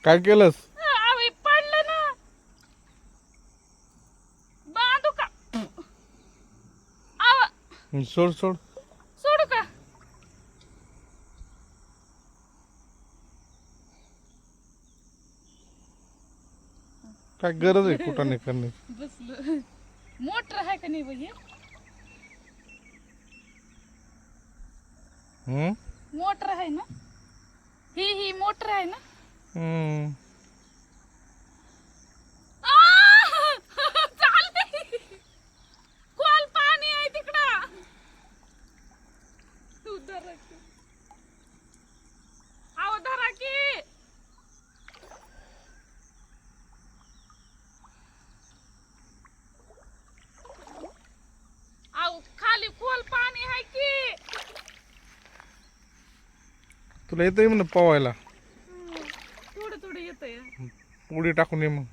काय केलंस? आवी पडलं ना. बांधू का? आव सोड सोड. सोडू का? काय गरज आहे कुठं नाही करण्याची? बसलो. मोटर आहे का नाही बाई? मोटर आहे ना? ही मोटर आहे ना? हम्म. चालतंय. खोल पाणी आहे तिकडं. तू धरा की. आव धरा की. आव खाली खोल पाणी आहे की. तुला येतंय म्हणून पवायला. थोडं थोडं येतंय. उडी टाकून ये मग.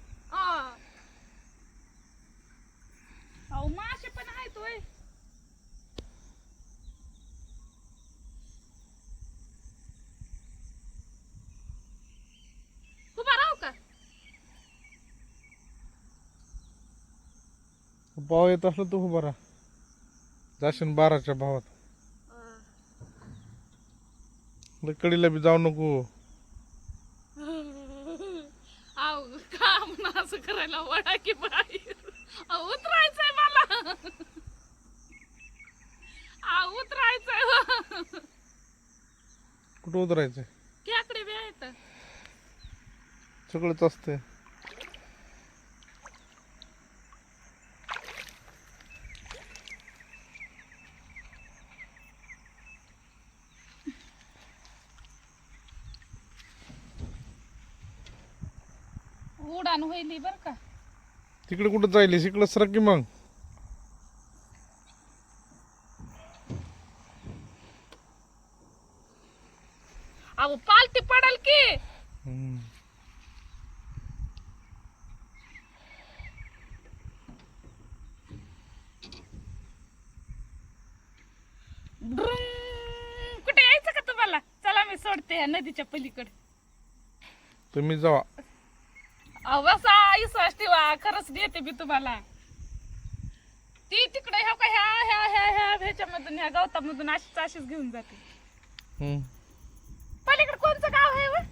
अहो मासे पण आहेत होय. उभा राहू का? पाव येत असलं तू उभा राहा. जाशील 12च्या भावात. कडीला बी जाऊ नको. अहो काम ना असं करायला वडा की बाहेर. अहो उतरायचंय मला. अहो उतरायचंय. कुठं उतरायचंय? खेकडे बी आहेत. सगळंच असते. उडान होईली बर का. तिकडे कुठं जायलीस? इकडं सरक की मग. अहो पालती पडल की. कुठे यायचं का तुम्हाला? चला मी सोडते ह्या नदीच्या पलीकडे. तुम्ही जावा. अहो बसा विश्वास ठेवा. खरंच देते मी तुम्हाला. ती तिकडे ह्या का ह्या ह्या ह्या ह्या ह्याच्यामधून ह्या गवतामधून अशीच घेऊन जाते. पलीकडे कोणचं गाव आहे व?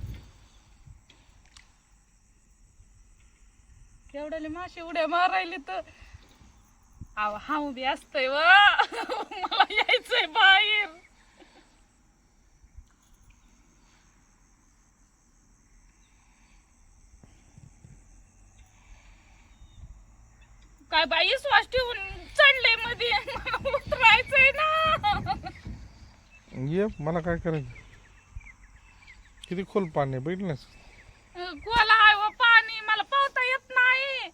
केवढ्याले मासे उड्या मारायले तर. अहो हा उभी असतंय व. मला यायचंय बाहेर. काय बाई श्वास ठेवून चढले मध्ये. मला उतरायचंय ना. ये मला काय करायचं? किती खोल पाणी आहे बघितलंस? गोला आहे व पाणी. मला पोहता येत नाही.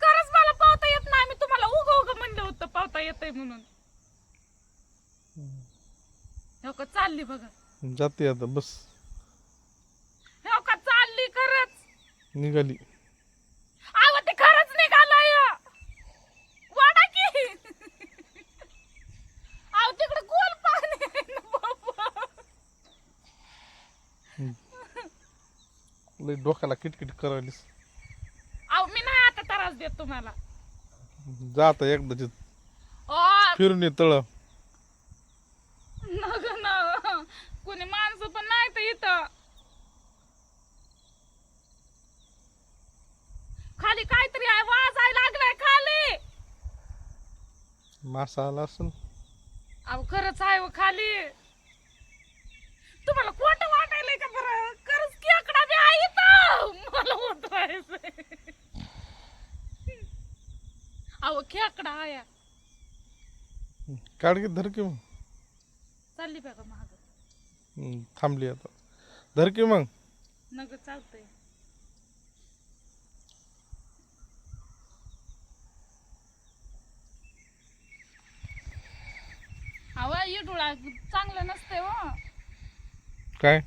खरंच मला पोहता येत नाही. मी तुम्हाला उग म्हणलं होतं पोहता येतंय म्हणून. हो का चालली बघा. जाते आता बस. हो का चालली खरंच. निघाली. आव ते खरंच निघालंय. वाडा की. आव तिकडे गोल पाणी आहे ना बाबा. लय डोक्याला किटकिट करायलीस. आव मी नाही आता त्रास देत तुम्हाला. जा आता एकदाच ओ फिरून ये तळ. नग ना. कोणी माणसं पण नाही तर इथं. खाली काहीतरी आहे. वाजायला लागलाय खाली. मासा आला असेल. अहो खरंच आहे व खाली. तुम्हाला खोटं वाटायलंय का बरं? खरंच खेकडा बी आहे इथं. मला उतरायचंय. अहो खेकडा आहे. काढ की धर की मग. चालली बघा महाग. थांबली आता. धर की मग. नग चालतंय. अहो इडुळा चांगलं नसतंय हो. काय?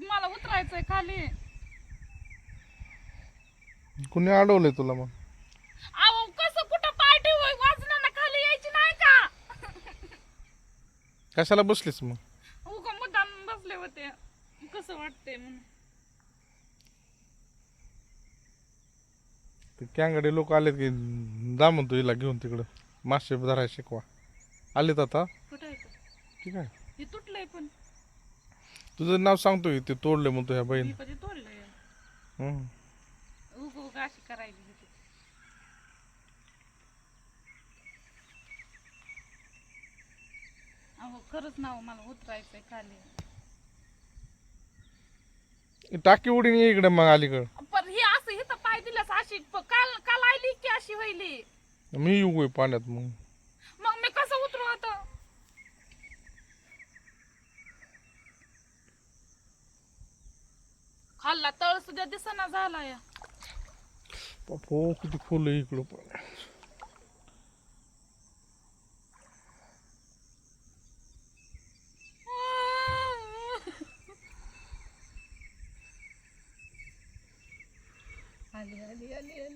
मला उतरायचंय खाली. कुणी अडवलंय तुला मग? अहो कसं कुठं पाय ठेवू? वाजनानं खाली यायची नाही का? कशाला बसलीस मग? उगा मुद्दाम बसले होते. कसं ते कॅंगडे लोक आलेत की जा म्हणतो हिला घेऊन तिकडं मासे धरायला शिकवा. आलेत आता. कुठं आहे ते? ठीक आहे. हे तुटलंय पण. तुझं नाव सांगतोय ते तोडले म्हणतो ह्या बहीण. मी कधी तोडलंय. उग उग अशी करायली होती. अहो खरंच नाव मला उतरायचंय खाली. टाकी उडीन ये इकडे मग अलीकडं. पण ही असं इथं पाय दिल्यास अशी काल काल आली की अशी व्हायली. मी येऊ पाण्यात मग. मग मी कसं उतरू आता? खाल्ला तळ सुद्धा दिसना झाला या. बापो किती फुल आहे इकडं पण. आली आली आली आली.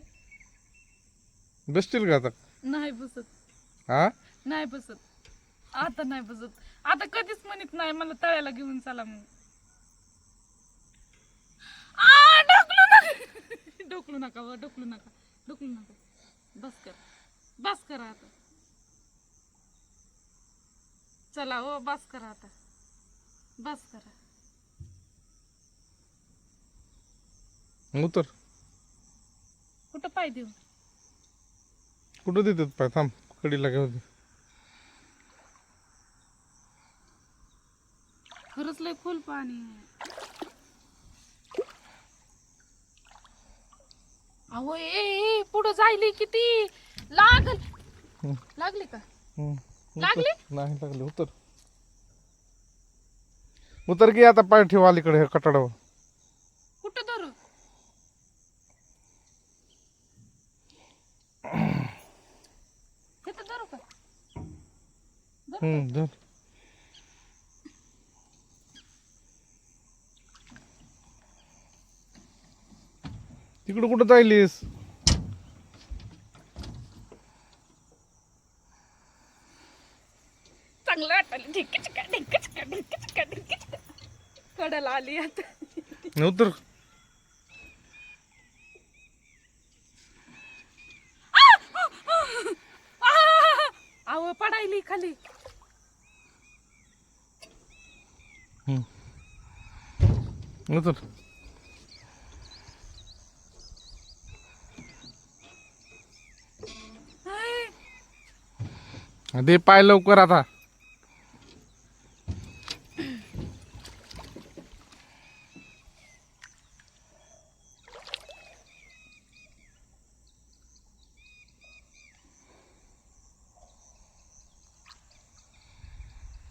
बसतील का आता? नाही बसत. हा नाही बसत. आता नाही बसत. आता कधीच म्हणत नाही मला तळ्याला घेऊन चला म्हणून. ढोकलू नका व ढोकलू नका ढोकलू नका. बस कर बस करा आता. चला हो बस करा आता. बस करा. उतर. कुठं पाय देऊ? कुठं देतात पाय? थांब कडीला घेऊ दे. खरंच लय खोल पाणी आहे. अहो ए पुढं जायली किती लागल. लागली का? लागली? नाही लागली. उतर. उतर की आता पाय ठेव अलीकडे कटाडावर. कुठं धरू? इथं धरू का? धर. तिकडं कुठं जायलीस? चांगलं वाटायला ढिंकीचिका ढिंकीचिका ढिंकीचिका ढिंकीचिका. कडाला आली आता. उतर. अहो पडायली खाली. उतर. दे पाय लवकर आता.